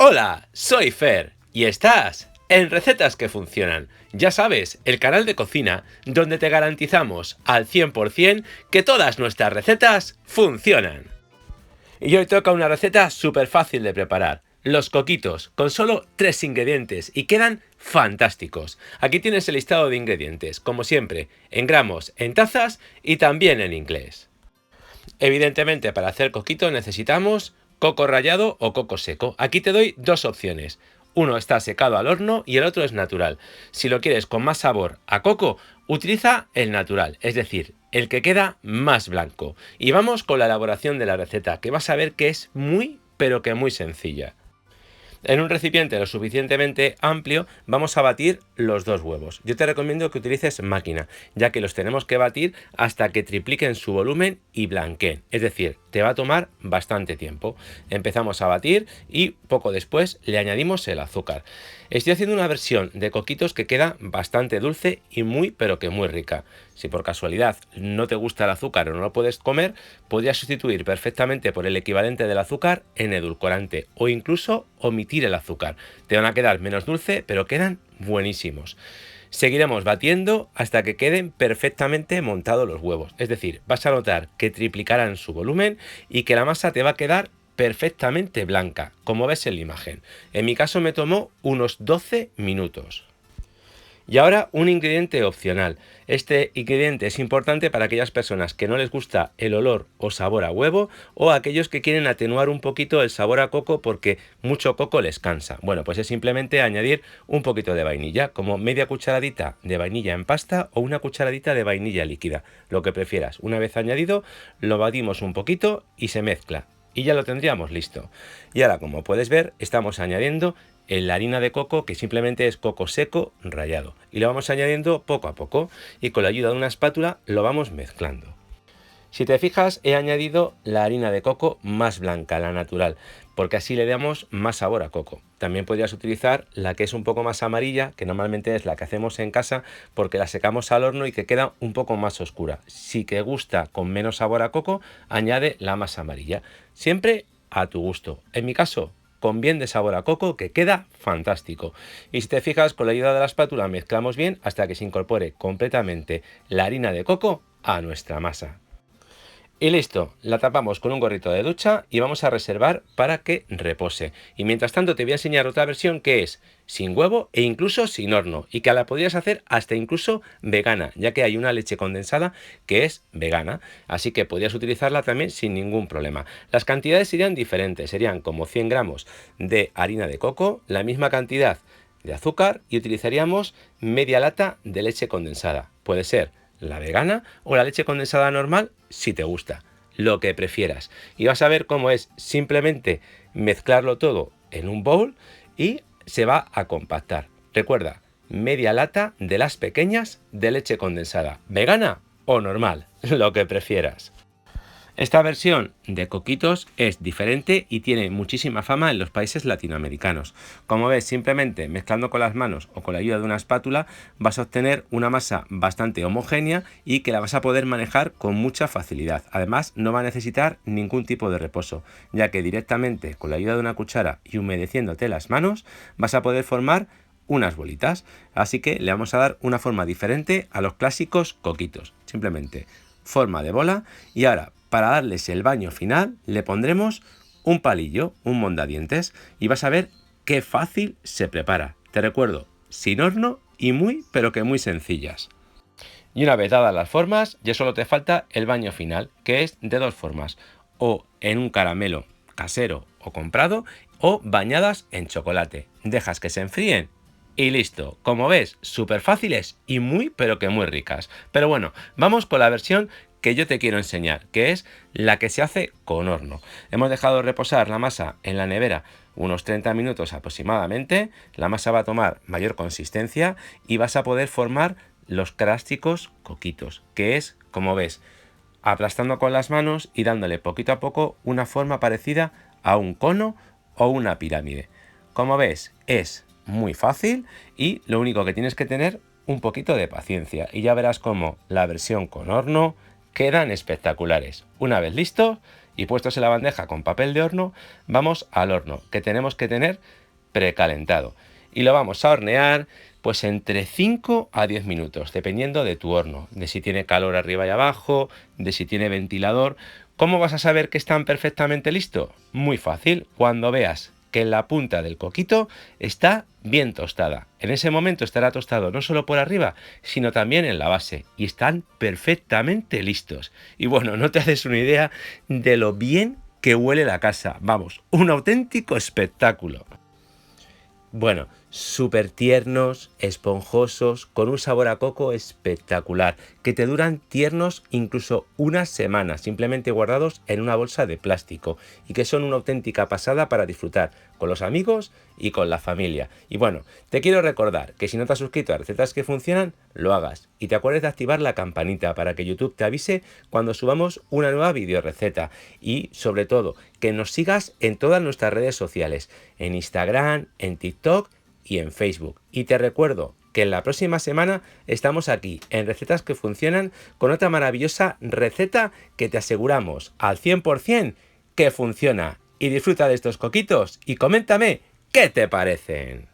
Hola, soy Fer y estás en Recetas que Funcionan. Ya sabes, el canal de cocina donde te garantizamos al 100% que todas nuestras recetas funcionan. Y hoy toca una receta súper fácil de preparar. Los coquitos, con solo 3 ingredientes y quedan fantásticos. Aquí tienes el listado de ingredientes, como siempre, en gramos, en tazas y también en inglés. Evidentemente, para hacer coquito necesitamos coco rallado o coco seco. Aquí te doy dos opciones. Uno está secado al horno y el otro es natural. Si lo quieres con más sabor a coco, utiliza el natural, es decir, el que queda más blanco. Y vamos con la elaboración de la receta, que vas a ver que es muy, pero que muy sencilla. En un recipiente lo suficientemente amplio vamos a batir los dos huevos. Yo te recomiendo que utilices máquina, ya que los tenemos que batir hasta que tripliquen su volumen y blanqueen. Es decir, te va a tomar bastante tiempo. Empezamos a batir y poco después le añadimos el azúcar. Estoy haciendo una versión de coquitos que queda bastante dulce y muy pero que muy rica. Si por casualidad no te gusta el azúcar o no lo puedes comer, podrías sustituir perfectamente por el equivalente del azúcar en edulcorante o incluso omitir el azúcar. Te van a quedar menos dulce, pero quedan buenísimos. Seguiremos batiendo hasta que queden perfectamente montados los huevos. Es decir, vas a notar que triplicarán su volumen y que la masa te va a quedar perfectamente blanca, como ves en la imagen. En mi caso me tomó unos 12 minutos. Y ahora un ingrediente opcional. Este ingrediente es importante para aquellas personas que no les gusta el olor o sabor a huevo o aquellos que quieren atenuar un poquito el sabor a coco porque mucho coco les cansa. Bueno, pues es simplemente añadir un poquito de vainilla, como media cucharadita de vainilla en pasta o una cucharadita de vainilla líquida, lo que prefieras. Una vez añadido, lo batimos un poquito y se mezcla. Y ya lo tendríamos listo. Y ahora, como puedes ver, estamos añadiendo la harina de coco, que simplemente es coco seco rallado, y lo vamos añadiendo poco a poco y con la ayuda de una espátula lo vamos mezclando. Si te fijas, he añadido la harina de coco más blanca, la natural, porque así le damos más sabor a coco. También podrías utilizar la que es un poco más amarilla, que normalmente es la que hacemos en casa porque la secamos al horno y que queda un poco más oscura. Si te gusta con menos sabor a coco, añade la más amarilla. Siempre a tu gusto. En mi caso, con bien de sabor a coco, que queda fantástico. Y si te fijas, con la ayuda de la espátula mezclamos bien hasta que se incorpore completamente la harina de coco a nuestra masa. Y listo, la tapamos con un gorrito de ducha y vamos a reservar para que repose. Y mientras tanto te voy a enseñar otra versión que es sin huevo e incluso sin horno, y que la podrías hacer hasta incluso vegana, ya que hay una leche condensada que es vegana, así que podrías utilizarla también sin ningún problema. Las cantidades serían diferentes, serían como 100 gramos de harina de coco, la misma cantidad de azúcar y utilizaríamos media lata de leche condensada. Puede ser la vegana o la leche condensada normal si te gusta, lo que prefieras. Y vas a ver cómo es simplemente mezclarlo todo en un bowl y se va a compactar. Recuerda, media lata de las pequeñas de leche condensada, vegana o normal, lo que prefieras. Esta versión de coquitos es diferente y tiene muchísima fama en los países latinoamericanos. Como ves, simplemente mezclando con las manos o con la ayuda de una espátula vas a obtener una masa bastante homogénea y que la vas a poder manejar con mucha facilidad. Además, no va a necesitar ningún tipo de reposo, ya que directamente con la ayuda de una cuchara y humedeciéndote las manos vas a poder formar unas bolitas. Así que le vamos a dar una forma diferente a los clásicos coquitos. Simplemente forma de bola y ahora, para darles el baño final, le pondremos un palillo, un mondadientes, y vas a ver qué fácil se prepara. Te recuerdo, sin horno y muy, pero que muy sencillas. Y una vez dadas las formas, ya solo te falta el baño final, que es de dos formas, o en un caramelo casero o comprado, o bañadas en chocolate. Dejas que se enfríen y listo. Como ves, súper fáciles y muy, pero que muy ricas. Pero bueno, vamos con la versión que yo te quiero enseñar, que es la que se hace con horno. Hemos dejado reposar la masa en la nevera unos 30 minutos aproximadamente. La masa va a tomar mayor consistencia y vas a poder formar los clásicos coquitos, que es, como ves, aplastando con las manos y dándole poquito a poco una forma parecida a un cono o una pirámide. Como ves, es muy fácil y lo único que tienes que tener un poquito de paciencia y ya verás cómo la versión con horno quedan espectaculares. Una vez listo y puestos en la bandeja con papel de horno, vamos al horno, que tenemos que tener precalentado. Y lo vamos a hornear pues entre 5 a 10 minutos, dependiendo de tu horno, de si tiene calor arriba y abajo, de si tiene ventilador. ¿Cómo vas a saber que están perfectamente listos? Muy fácil, cuando veas que la punta del coquito está bien tostada. En ese momento estará tostado no solo por arriba, sino también en la base, y están perfectamente listos. Y bueno, no te haces una idea de lo bien que huele la casa. Vamos, un auténtico espectáculo. Bueno, súper tiernos, esponjosos, con un sabor a coco espectacular, que te duran tiernos incluso una semana, simplemente guardados en una bolsa de plástico, y que son una auténtica pasada para disfrutar con los amigos y con la familia. Y bueno, te quiero recordar que si no te has suscrito a Recetas que Funcionan, lo hagas, y te acuerdes de activar la campanita para que YouTube te avise cuando subamos una nueva videoreceta, y sobre todo, que nos sigas en todas nuestras redes sociales, en Instagram, en TikTok y en Facebook. Y te recuerdo que en la próxima semana estamos aquí en Recetas que Funcionan con otra maravillosa receta que te aseguramos al 100% que funciona. Y disfruta de estos coquitos y coméntame qué te parecen.